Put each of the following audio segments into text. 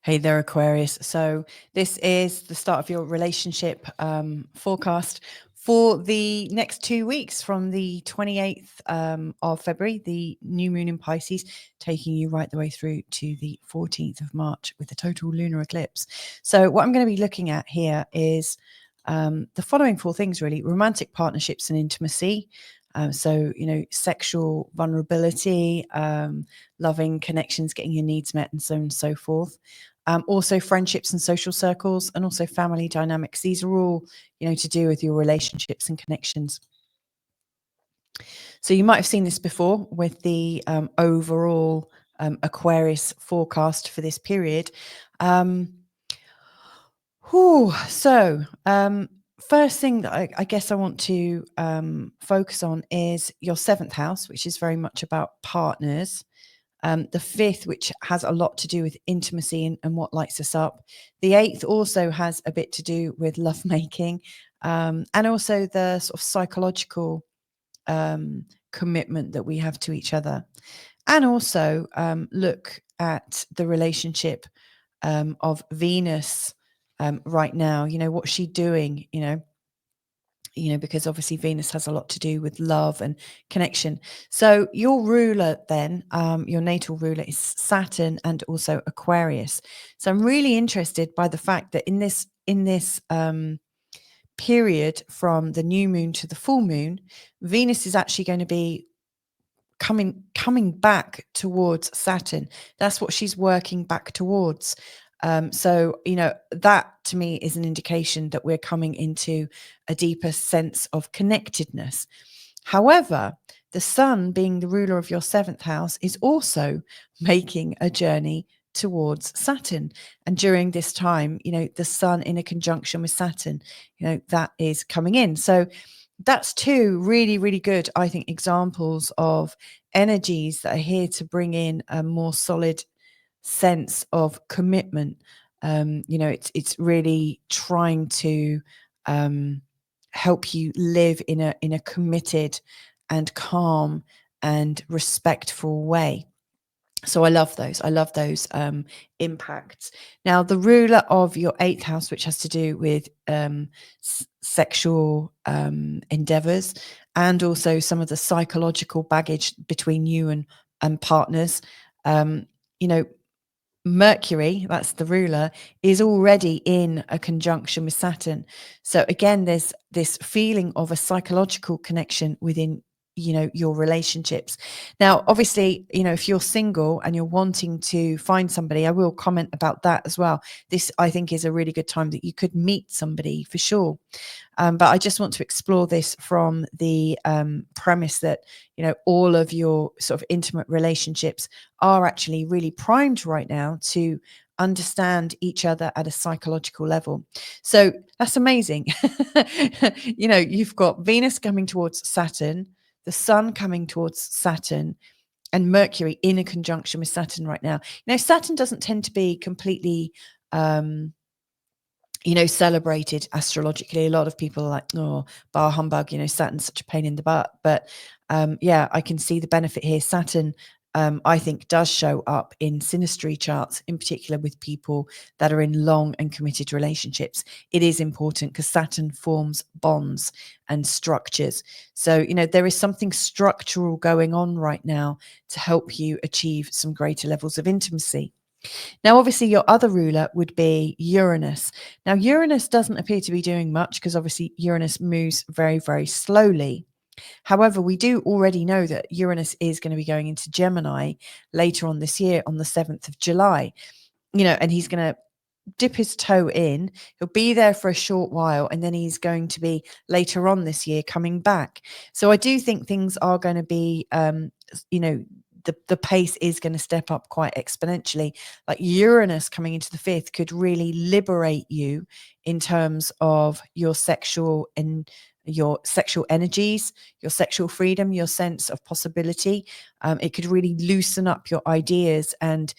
Hey there, Aquarius. So this is the start of your relationship forecast for the next 2 weeks, from the 28th of February, the new moon in Pisces, taking you right the way through to the 14th of March with the total lunar eclipse. So what I'm going to be looking at here is the following 4 things, really: romantic partnerships and intimacy. So, sexual vulnerability, loving connections, getting your needs met, and so on and so forth. Also friendships and social circles, and also family dynamics. These are all, to do with your relationships and connections. So you might have seen this before with the overall Aquarius forecast for this period. First thing that I guess I want to focus on is your 7th house, which is very much about partners. The 5th, which has a lot to do with intimacy and what lights us up. The 8th also has a bit to do with lovemaking, and also the sort of psychological commitment that we have to each other. And also look at the relationship of Venus right now. What's she doing? Because obviously Venus has a lot to do with love and connection. So your ruler then, your natal ruler, is Saturn and also Aquarius. So I'm really interested by the fact that in this period from the new moon to the full moon, Venus is actually going to be coming back towards Saturn. That's what she's working back towards. So, that to me is an indication that we're coming into a deeper sense of connectedness. However, the sun, being the ruler of your 7th house, is also making a journey towards Saturn. And during this time, the sun in a conjunction with Saturn, that is coming in. So that's 2 really, really good, I think, examples of energies that are here to bring in a more solid sense of commitment. It's really trying to help you live in a committed and calm and respectful way. So I love those. Impacts. Now, the ruler of your 8th house, which has to do with sexual endeavors, and also some of the psychological baggage between you and partners. Mercury, that's the ruler, is already in a conjunction with Saturn. So again, there's this feeling of a psychological connection within your relationships. Now, obviously, if you're single and you're wanting to find somebody, I will comment about that as well. This, I think, is a really good time that you could meet somebody for sure. But I just want to explore this from the premise that all of your sort of intimate relationships are actually really primed right now to understand each other at a psychological level. So that's amazing. You've got Venus coming towards Saturn, the sun coming towards Saturn, and Mercury in a conjunction with Saturn right now. Saturn doesn't tend to be completely celebrated astrologically. A lot of people are like, oh, bar humbug, Saturn's such a pain in the butt. But I can see the benefit here. Saturn, I think, does show up in synastry charts, in particular with people that are in long and committed relationships. It is important because Saturn forms bonds and structures. So, there is something structural going on right now to help you achieve some greater levels of intimacy. Now, obviously, your other ruler would be Uranus. Now, Uranus doesn't appear to be doing much because obviously Uranus moves very, very slowly. However, we do already know that Uranus is going to be going into Gemini later on this year on the 7th of July, and he's going to dip his toe in. He'll be there for a short while, and then he's going to be later on this year coming back. So I do think things are going to be, the pace is going to step up quite exponentially. Like Uranus coming into the 5th could really liberate you in terms of your sexual energies, your sexual freedom, your sense of possibility. It could really loosen up your ideas and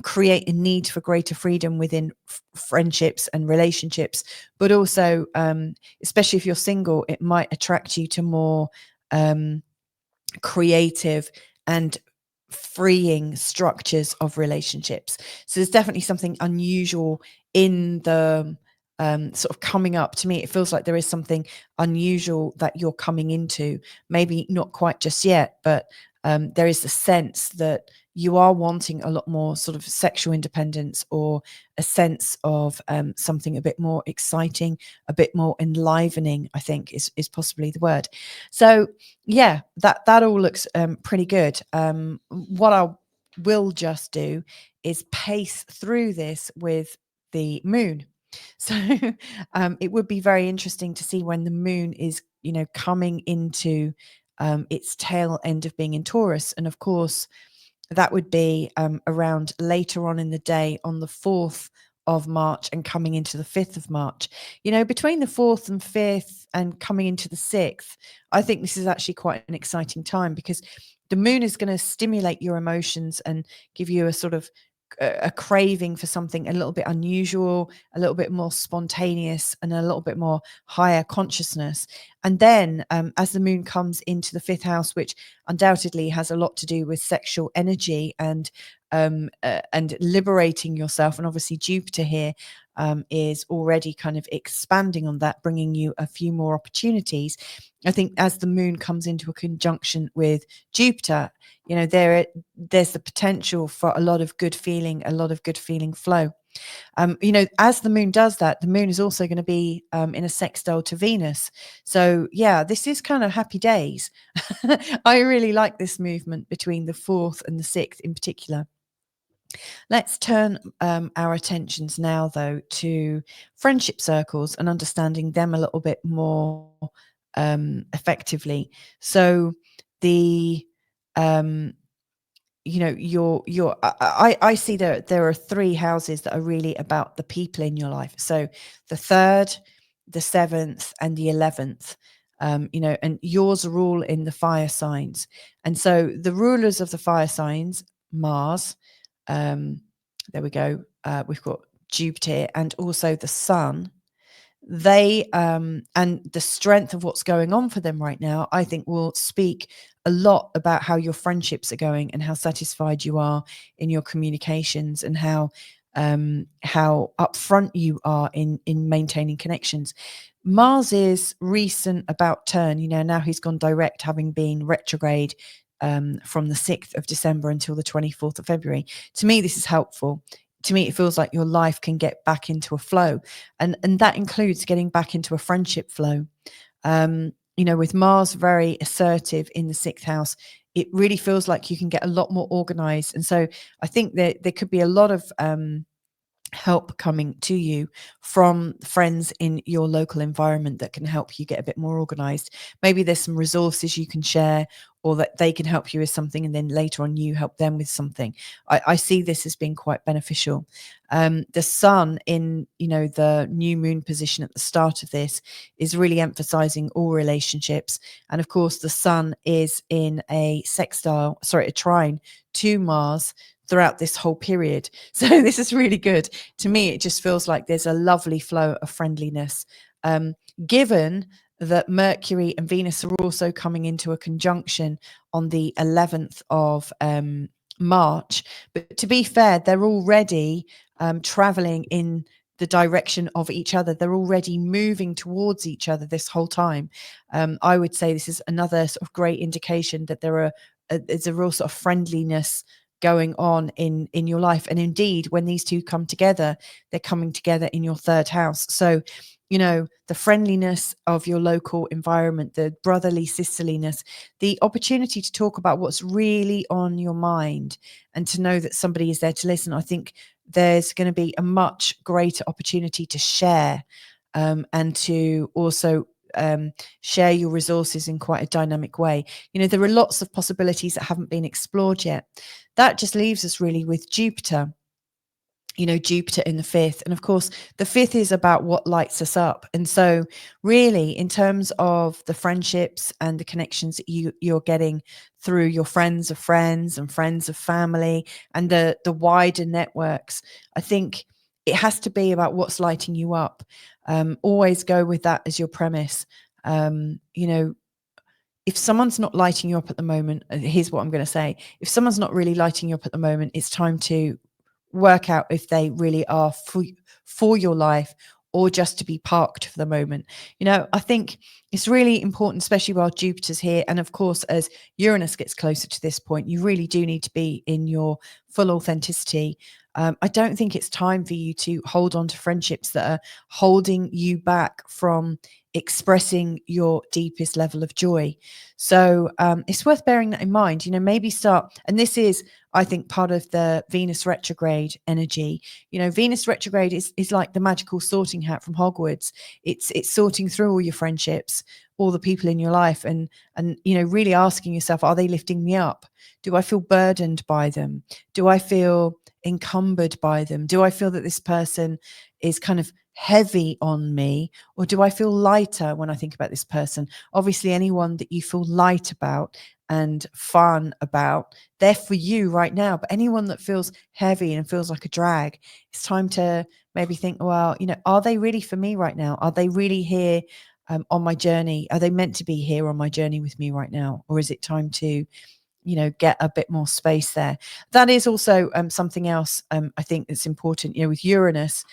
create a need for greater freedom within friendships and relationships. But also, especially if you're single, it might attract you to more creative and freeing structures of relationships. So there's definitely something unusual in the sort of coming up. To me, it feels like there is something unusual that you're coming into, maybe not quite just yet, but there is the sense that you are wanting a lot more sort of sexual independence, or a sense of something a bit more exciting, a bit more enlivening, I think is possibly the word. So yeah, that all looks pretty good. What I will just do is pace through this with the moon. So it would be very interesting to see when the moon is, coming into its tail end of being in Taurus. And of course, that would be around later on in the day on the 4th of March and coming into the 5th of March. Between the 4th and 5th and coming into the 6th, I think this is actually quite an exciting time, because the moon is going to stimulate your emotions and give you a sort of a craving for something a little bit unusual, a little bit more spontaneous, and a little bit more higher consciousness. And then as the moon comes into the 5th house, which undoubtedly has a lot to do with sexual energy and liberating yourself, and obviously Jupiter here is already kind of expanding on that, bringing you a few more opportunities. I think as the moon comes into a conjunction with Jupiter, there's the potential for a lot of good feeling flow. As the moon does that, the moon is also going to be in a sextile to Venus. So yeah, this is kind of happy days. I really like this movement between the 4th and the 6th in particular. Let's turn our attentions now, though, to friendship circles and understanding them a little bit more effectively. So the I see there are 3 houses that are really about the people in your life. So the 3rd, the 7th, and the 11th. And yours are all in the fire signs. And so the rulers of the fire signs, Mars, there we go. We've got Jupiter and also the Sun. They and the strength of what's going on for them right now, I think, will speak a lot about how your friendships are going and how satisfied you are in your communications, and how upfront you are in maintaining connections. Mars is recent about turn. Now he's gone direct, having been retrograde from the 6th of December until the 24th of February. To me, this is helpful. To me, it feels like your life can get back into a flow, and that includes getting back into a friendship flow. With Mars very assertive in the 6th house, it really feels like you can get a lot more organized. And so I think that there could be a lot of help coming to you from friends in your local environment that can help you get a bit more organized. Maybe there's some resources you can share, or that they can help you with something, and then later on you help them with something. I see this as being quite beneficial. The Sun in the new moon position at the start of this is really emphasizing all relationships, and of course the Sun is in a trine to Mars throughout this whole period. So this is really good. To me, it just feels like there's a lovely flow of friendliness. Given that Mercury and Venus are also coming into a conjunction on the 11th of March. But to be fair, they're already traveling in the direction of each other. They're already moving towards each other this whole time. I would say this is another sort of great indication that there's a real sort of friendliness going on in your life. And indeed, when these two come together, they're coming together in your 3rd house. So the friendliness of your local environment, the brotherly sisterliness, the opportunity to talk about what's really on your mind, and to know that somebody is there to listen. I think there's going to be a much greater opportunity to share and to also share your resources in quite a dynamic way. There are lots of possibilities that haven't been explored yet. That just leaves us really with Jupiter. Jupiter in the 5th. And of course, the 5th is about what lights us up. And so really, in terms of the friendships and the connections that you're getting through your friends of friends and friends of family and the wider networks, I think it has to be about what's lighting you up. Always go with that as your premise. if someone's not lighting you up at the moment, here's what I'm going to say. If someone's not really lighting you up at the moment, it's time to work out if they really are for your life, or just to be parked for the moment. I think it's really important, especially while Jupiter's here. And of course, as Uranus gets closer to this point, you really do need to be in your full authenticity. I don't think it's time for you to hold on to friendships that are holding you back from expressing your deepest level of joy. So it's worth bearing that in mind. Maybe start, and this is, I think, part of the Venus retrograde energy. Venus retrograde is like the magical sorting hat from Hogwarts. It's sorting through all your friendships, all the people in your life, and really asking yourself, are they lifting me up? Do I feel burdened by them? Do I feel encumbered by them? Do I feel that this person is kind of heavy on me, or do I feel lighter when I think about this person? Obviously, anyone that you feel light about and fun about, they're for you right now. But anyone that feels heavy and feels like a drag, it's time to maybe think, well, are they really for me right now? Are they really here on my journey? Are they meant to be here on my journey with me right now? Or is it time to get a bit more space there? That is also something else I think that's important, with Uranus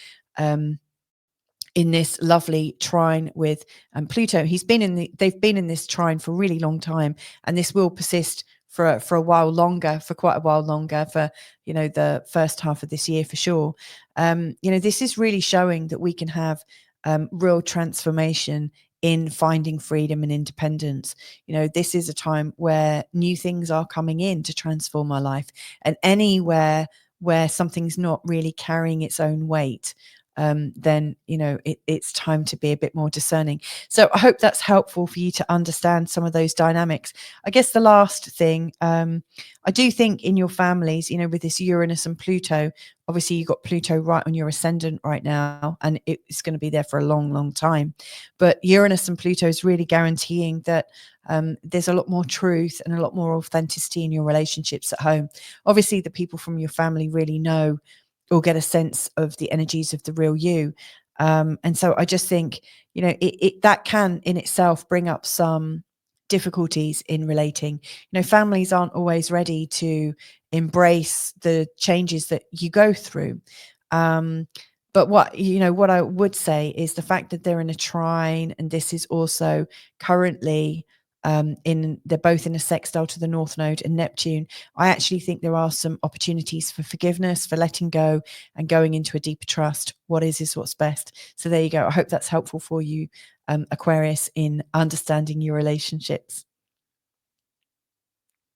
in this lovely trine with Pluto. They've been in this trine for a really long time, and this will persist for a while longer, for quite a while longer, for the first half of this year for sure. This is really showing that we can have real transformation in finding freedom and independence. This is a time where new things are coming in to transform our life, and anywhere where something's not really carrying its own weight, then it's time to be a bit more discerning. So I hope that's helpful for you to understand some of those dynamics. I guess the last thing, I do think in your families, with this Uranus and Pluto, obviously you've got Pluto right on your ascendant right now, and it's going to be there for a long, long time. But Uranus and Pluto is really guaranteeing that there's a lot more truth and a lot more authenticity in your relationships at home. Obviously, the people from your family really know or get a sense of the energies of the real you. And so I just think, that can in itself bring up some difficulties in relating. Families aren't always ready to embrace the changes that you go through. But what I would say is the fact that they're in a trine, and this is also currently they're both in a sextile to the North Node and Neptune. I actually think there are some opportunities for forgiveness, for letting go and going into a deeper trust. What is what's best. So there you go. I hope that's helpful for you, Aquarius, in understanding your relationships.